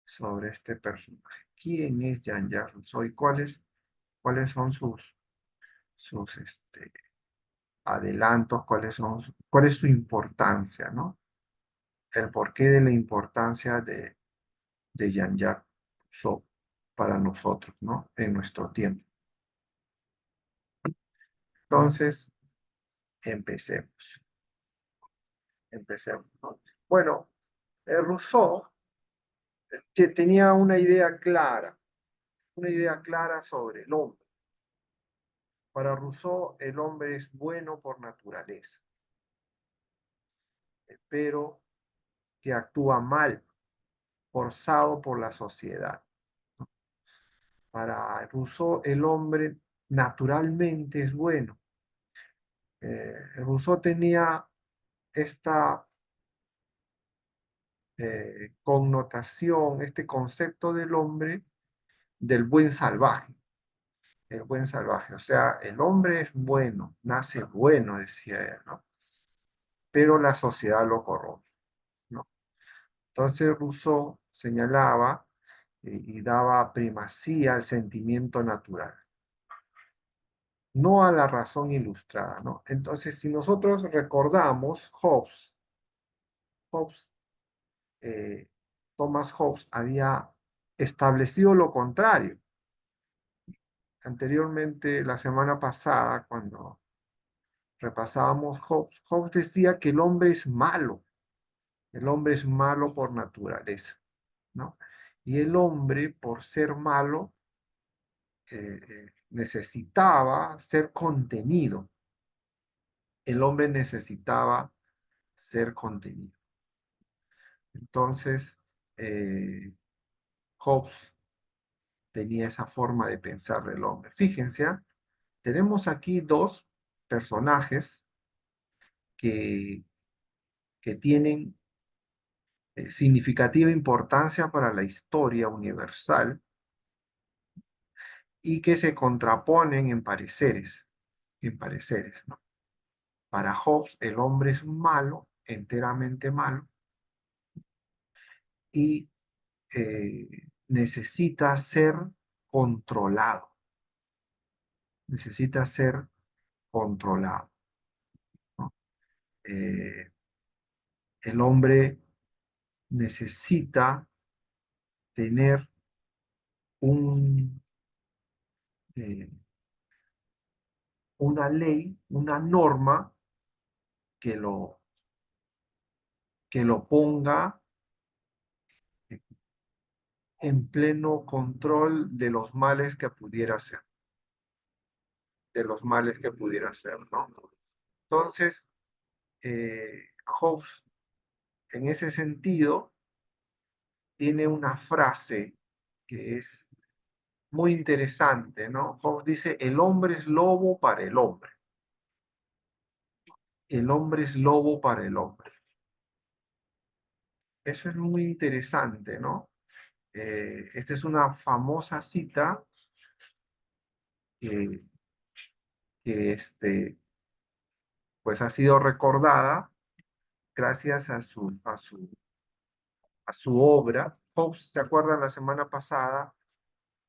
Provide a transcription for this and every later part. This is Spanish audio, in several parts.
sobre este personaje. ¿Quién es Jean-Jacques Rousseau y cuáles son sus adelantos, cuál es su importancia, ¿no? El porqué de la importancia de Jean-Jacques Rousseau para nosotros, ¿no? En nuestro tiempo. Entonces, empecemos. Empecemos, ¿no? Bueno, Rousseau tenía una idea clara sobre el hombre. Para Rousseau, el hombre es bueno por naturaleza, pero que actúa mal, forzado por la sociedad. Para Rousseau, el hombre naturalmente es bueno. Rousseau tenía esta connotación, este concepto del hombre, del buen salvaje. El buen salvaje, o sea, el hombre es bueno, nace bueno, decía él, ¿no? Pero la sociedad lo corrompe, ¿no? Entonces Rousseau señalaba y daba primacía al sentimiento natural, no a la razón ilustrada, ¿no? Entonces, si nosotros recordamos Hobbes, eh, Thomas Hobbes había establecido lo contrario. Anteriormente, la semana pasada, cuando repasábamos Hobbes, Hobbes decía que el hombre es malo. El hombre es malo por naturaleza, ¿no? Y el hombre, por ser malo, necesitaba ser contenido. El hombre necesitaba ser contenido. Entonces, Hobbes tenía esa forma de pensar del hombre. Fíjense, ¿ah? Tenemos aquí dos personajes que, que tienen significativa importancia para la historia universal y que se contraponen en pareceres, ¿no? Para Hobbes, el hombre es malo, enteramente malo, y necesita ser controlado, necesita ser controlado, ¿no? Eh, el hombre necesita tener un, eh, una ley, una norma que lo ponga en pleno control de los males que pudiera hacer, de los males que pudiera hacer, ¿no? Entonces, Hobbes, en ese sentido, tiene una frase que es muy interesante, ¿no? Hobbes dice, el hombre es lobo para el hombre. El hombre es lobo para el hombre. Eso es muy interesante, ¿no? Esta es una famosa cita que, que pues ha sido recordada gracias a su obra. Hobbes, ¿se acuerdan? La semana pasada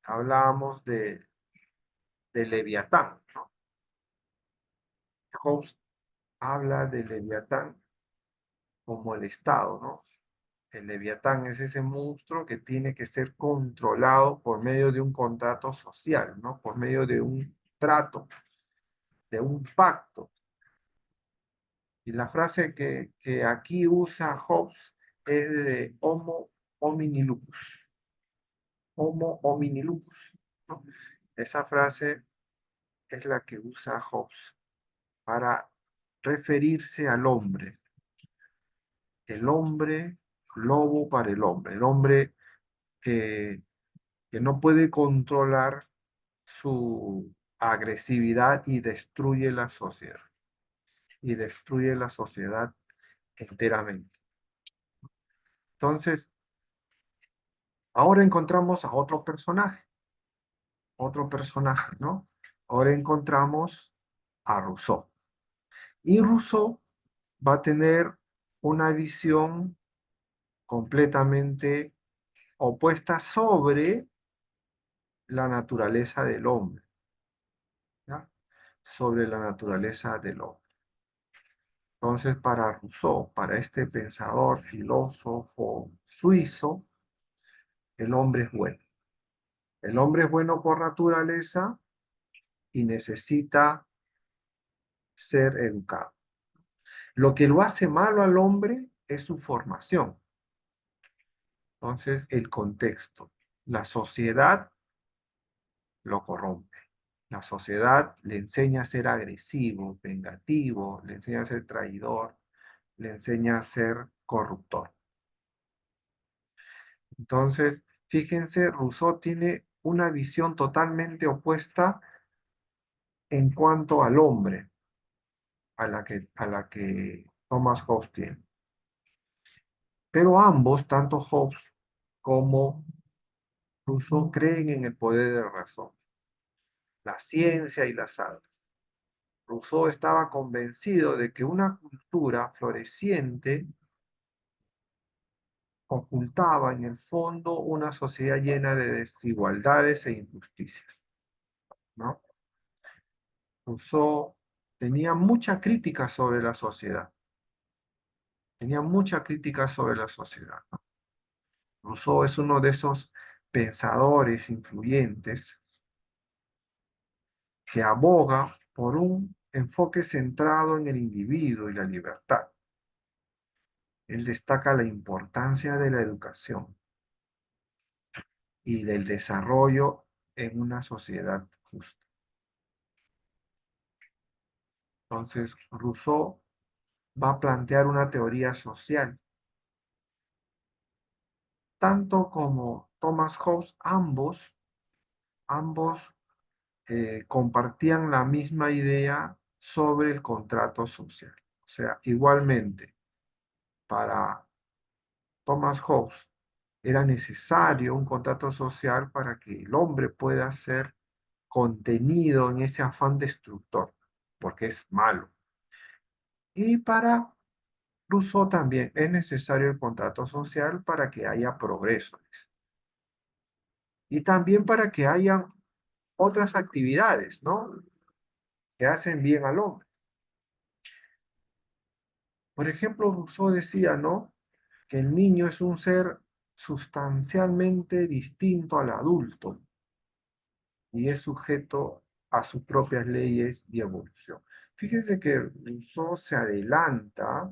hablábamos de Leviatán, ¿no? Hobbes habla de Leviatán como el Estado, ¿no? El Leviatán es ese monstruo que tiene que ser controlado por medio de un contrato social, ¿no? Por medio de un trato, de un pacto. Y la frase que aquí usa Hobbes es de homo homini lupus. Homo homini lupus, ¿no? Esa frase es la que usa Hobbes para referirse al hombre. El hombre lobo para el hombre que, que no puede controlar su agresividad y destruye la sociedad. Y destruye la sociedad enteramente. Entonces, ahora encontramos a otro personaje, ¿no? Ahora encontramos a Rousseau. Y Rousseau va a tener una visión completamente opuesta sobre la naturaleza del hombre, ¿ya? Sobre la naturaleza del hombre. Entonces, para Rousseau, para este pensador, filósofo suizo, el hombre es bueno. El hombre es bueno por naturaleza y necesita ser educado. Lo que lo hace malo al hombre es su formación. Entonces, el contexto. La sociedad lo corrompe. La sociedad le enseña a ser agresivo, vengativo, le enseña a ser traidor, le enseña a ser corruptor. Entonces, fíjense, Rousseau tiene una visión totalmente opuesta en cuanto al hombre a la que Thomas Hobbes tiene. Pero ambos, tanto Hobbes como Rousseau, creen en el poder de la razón, la ciencia y las artes. Rousseau estaba convencido de que una cultura floreciente ocultaba en el fondo una sociedad llena de desigualdades e injusticias, ¿no? Rousseau tenía mucha crítica sobre la sociedad, tenía mucha crítica sobre la sociedad, ¿no? Rousseau es uno de esos pensadores influyentes que aboga por un enfoque centrado en el individuo y la libertad. Él destaca la importancia de la educación y del desarrollo en una sociedad justa. Entonces, Rousseau va a plantear una teoría social. Tanto como Thomas Hobbes, ambos compartían la misma idea sobre el contrato social. O sea, igualmente, para Thomas Hobbes era necesario un contrato social para que el hombre pueda ser contenido en ese afán destructor, porque es malo. Y para Rousseau también es necesario el contrato social para que haya progreso y también para que haya otras actividades, ¿no? Que hacen bien al hombre. Por ejemplo, Rousseau decía, ¿no? Que el niño es un ser sustancialmente distinto al adulto y es sujeto a sus propias leyes de evolución. Fíjense que Rousseau se adelanta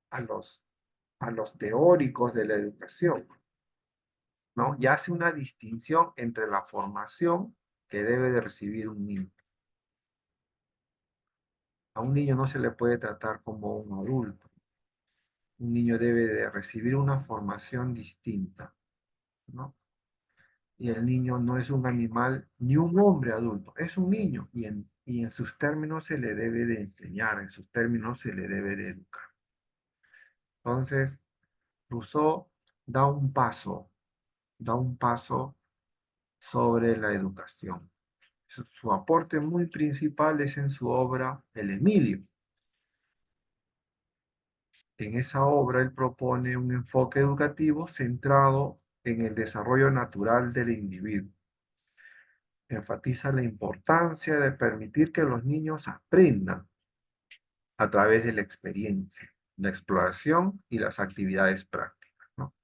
a los teóricos de la educación, ¿no? Y hace una distinción entre la formación que debe de recibir un niño. A un niño no se le puede tratar como un adulto. Un niño debe de recibir una formación distinta, ¿no? Y el niño no es un animal ni un hombre adulto, es un niño y en sus términos se le debe de enseñar, en sus términos se le debe de educar. Entonces, Rousseau da un paso sobre la educación. Su aporte muy principal es en su obra El Emilio. En esa obra él propone un enfoque educativo centrado en el desarrollo natural del individuo. Enfatiza la importancia de permitir que los niños aprendan a través de la experiencia, la exploración y las actividades prácticas, ¿no?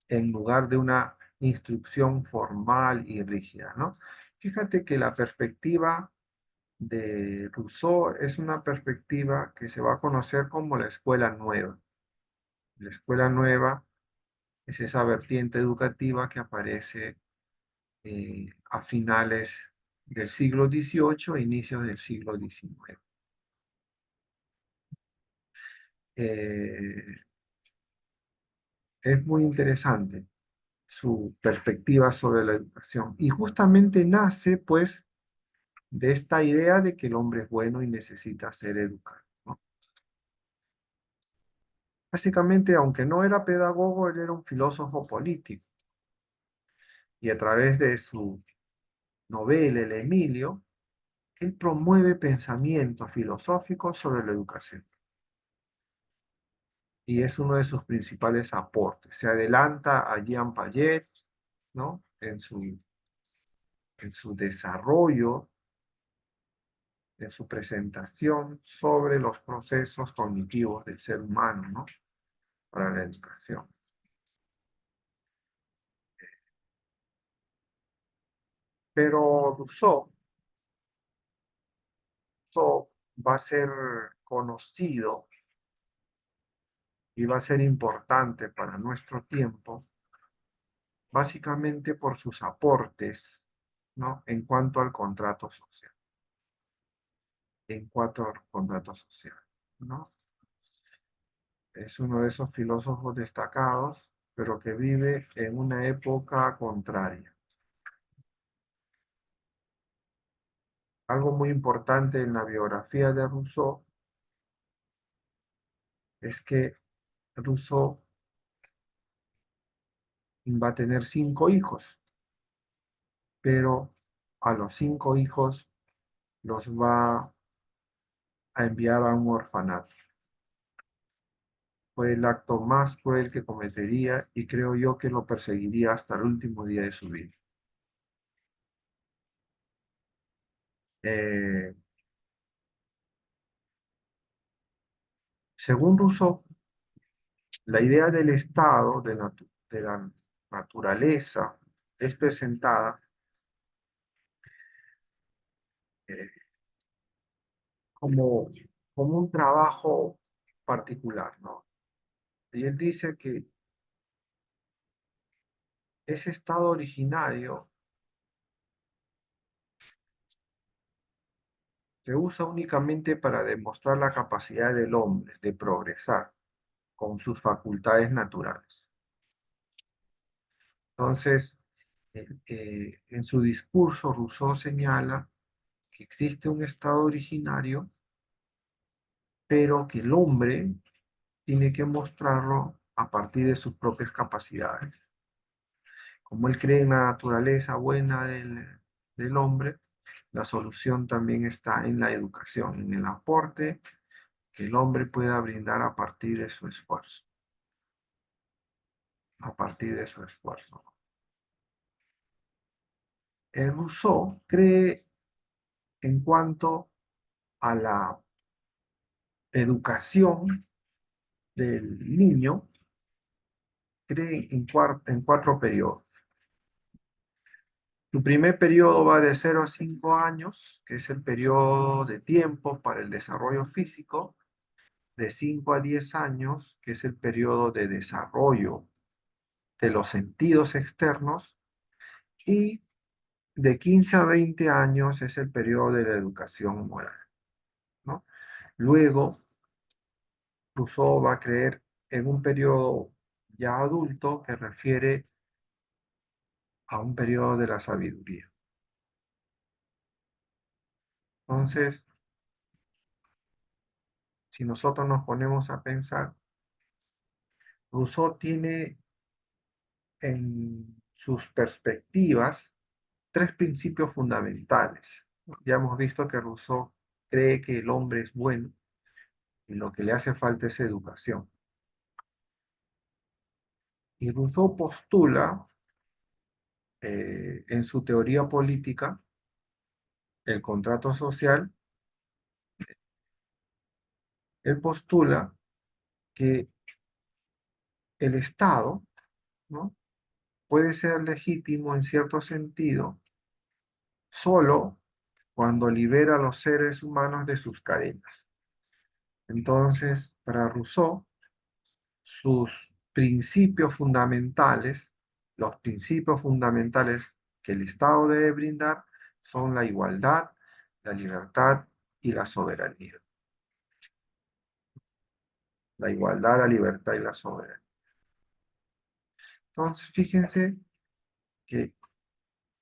En lugar de una instrucción formal y rígida, ¿no? Fíjate que la perspectiva de Rousseau es una perspectiva que se va a conocer como la escuela nueva. La escuela nueva es esa vertiente educativa que aparece a finales del siglo XVIII e inicios del siglo XIX. Eh, es muy interesante su perspectiva sobre la educación y justamente nace pues de esta idea de que el hombre es bueno y necesita ser educado, ¿no? Básicamente, aunque no era pedagogo, él era un filósofo político y a través de su novela El Emilio, él promueve pensamientos filosóficos sobre la educación. y es uno de sus principales aportes. Se adelanta a Jean Piaget, ¿no? En su desarrollo, en su presentación sobre los procesos cognitivos del ser humano, ¿no? Para la educación. Pero Rousseau va a ser conocido y va a ser importante para nuestro tiempo, básicamente por sus aportes, ¿no? En cuanto al contrato social, en cuanto al contrato social, ¿no? Es uno de esos filósofos destacados, pero que vive en una época contraria. Algo muy importante en la biografía de Rousseau es que Rousseau va a tener 5 hijos, pero a los 5 hijos los va a enviar a un orfanato. Fue el acto más cruel que cometería y creo yo que lo perseguiría hasta el último día de su vida. Eh, Según Rousseau, la idea del estado, de la naturaleza, es presentada eh, como, como un trabajo particular, ¿no? Y él dice que ese estado originario se usa únicamente para demostrar la capacidad del hombre de progresar con sus facultades naturales. Entonces, en su discurso, Rousseau señala que existe un estado originario, pero que el hombre tiene que mostrarlo a partir de sus propias capacidades. Como él cree en la naturaleza buena del hombre, la solución también está en la educación, en el aporte que el hombre pueda brindar a partir de su esfuerzo, a partir de su esfuerzo. El Rousseau cree en cuanto a la educación del niño, cree en 4 periodos. Su primer periodo va de 0 a 5 años, que es el periodo de tiempo para el desarrollo físico, de 5 a 10 años, que es el periodo de desarrollo de los sentidos externos, y de 15 a 20 años es el periodo de la educación moral, ¿no? Luego, Rousseau va a creer en un periodo ya adulto que refiere a un periodo de la sabiduría. Entonces, si nosotros nos ponemos a pensar, Rousseau tiene en sus perspectivas 3 principios fundamentales. Ya hemos visto que Rousseau cree que el hombre es bueno y lo que le hace falta es educación. Y Rousseau postula en su teoría política el contrato social. Él postula que el Estado, ¿no?, puede ser legítimo en cierto sentido solo cuando libera a los seres humanos de sus cadenas. Entonces, para Rousseau, sus principios fundamentales, los principios fundamentales que el Estado debe brindar son la igualdad, la libertad y la soberanía. La igualdad, la libertad y la soberanía. Entonces, fíjense que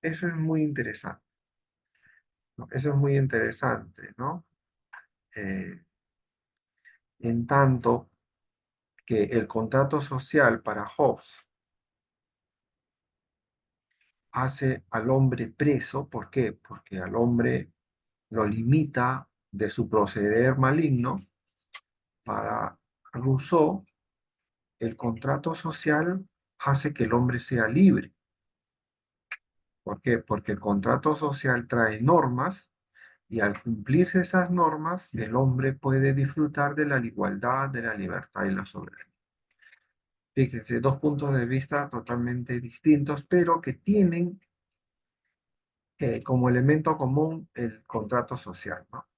eso es muy interesante, ¿no? Eso es muy interesante, ¿no? Eh, en tanto que el contrato social para Hobbes hace al hombre preso. ¿Por qué? Porque al hombre lo limita de su proceder maligno. Para Rousseau, el contrato social hace que el hombre sea libre. ¿Por qué? Porque el contrato social trae normas y al cumplirse esas normas, el hombre puede disfrutar de la igualdad, de la libertad y la soberanía. Fíjense, dos puntos de vista totalmente distintos, pero que tienen como elemento común el contrato social, ¿no?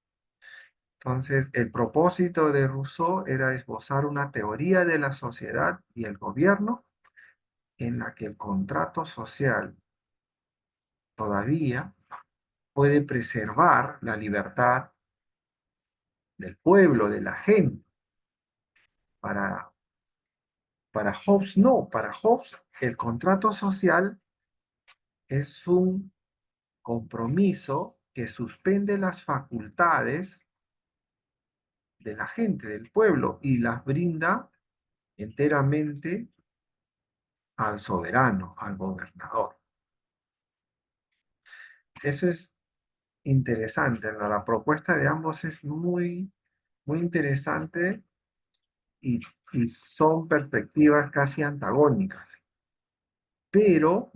Entonces, el propósito de Rousseau era esbozar una teoría de la sociedad y el gobierno en la que el contrato social todavía puede preservar la libertad del pueblo, de la gente. Para, para Hobbes no, para Hobbes el contrato social es un compromiso que suspende las facultades de la gente, del pueblo, y las brinda enteramente al soberano, al gobernador. Eso es interesante, ¿no? La propuesta de ambos es muy, muy interesante y, y son perspectivas casi antagónicas, pero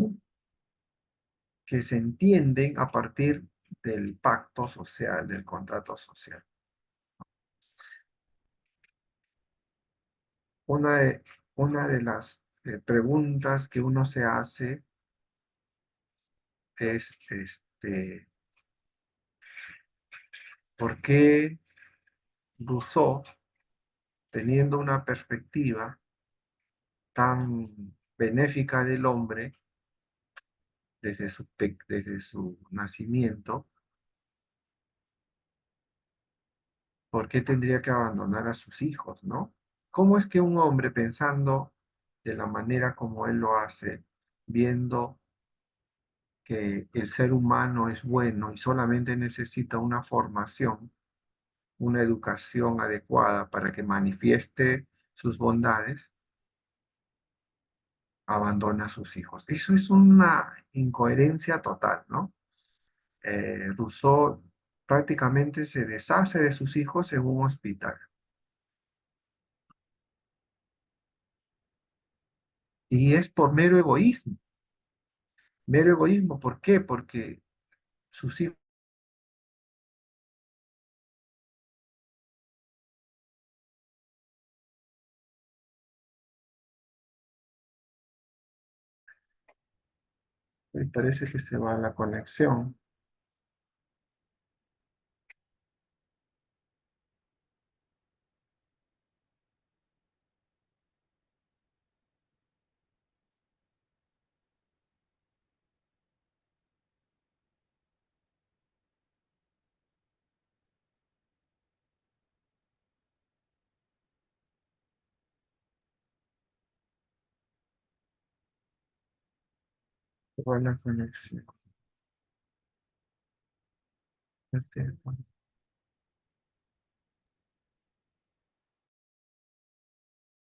que se entienden a partir del pacto social, del contrato social. Una de, una de las preguntas que uno se hace es, ¿por qué Rousseau, teniendo una perspectiva tan benéfica del hombre desde su nacimiento, ¿por qué tendría que abandonar a sus hijos, no? ¿Cómo es que un hombre pensando de la manera como él lo hace, viendo que el ser humano es bueno y solamente necesita una formación, una educación adecuada para que manifieste sus bondades, abandona a sus hijos? Eso es una incoherencia total, ¿no? Rousseau prácticamente se deshace de sus hijos en un hospital. Y es por mero egoísmo. Mero egoísmo, ¿por qué? Porque sus hijos, me parece que se va la conexión. Se va la conexión.